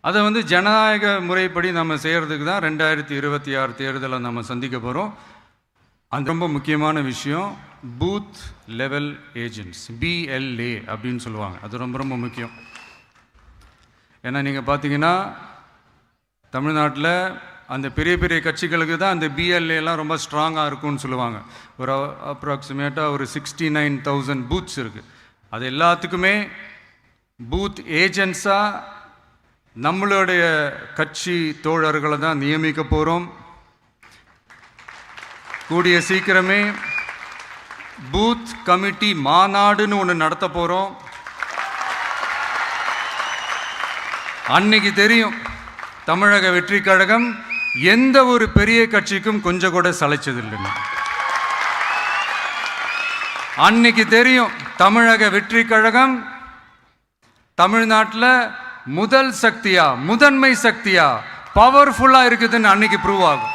அதை வந்து ஜனநாயக முறைப்படி நம்ம செய்கிறதுக்கு தான் 2026 தேர்தலை நம்ம சந்திக்க போகிறோம். அது ரொம்ப முக்கியமான விஷயம். பூத் லெவல் ஏஜென்ட்ஸ், BLA அப்படின்னு சொல்லுவாங்க. அது ரொம்ப ரொம்ப முக்கியம். ஏன்னா நீங்கள் பார்த்தீங்கன்னா தமிழ்நாட்டில் அந்த பெரிய பெரிய கட்சிகளுக்கு தான் அந்த BLAலாம் ரொம்ப ஸ்ட்ராங்காக இருக்கும்னு சொல்லுவாங்க. ஒரு அப்ராக்சிமேட்டாக ஒரு 69,000 பூத்ஸ் இருக்குது. அது எல்லாத்துக்குமே பூத் ஏஜென்ட்ஸாக நம்மளுடைய கட்சி தோழர்களை தான் நியமிக்க போகிறோம். கூடிய சீக்கிரமே பூத் கமிட்டி மாநாடுன்னு ஒன்று நடத்த போகிறோம். அன்னைக்கு தெரியும் தமிழக வெற்றி கழகம் எந்த ஒரு பெரிய கட்சிக்கும் கொஞ்சம் கூட சளைச்சதில்லைன்னு. அன்னைக்கு தெரியும் தமிழக வெற்றி கழகம் தமிழ்நாட்டில் முதல் சக்தியா, முதன்மை சக்தியா, பவர்ஃபுல்லாக இருக்குதுன்னு அன்னைக்கு ப்ரூவ் ஆகும்.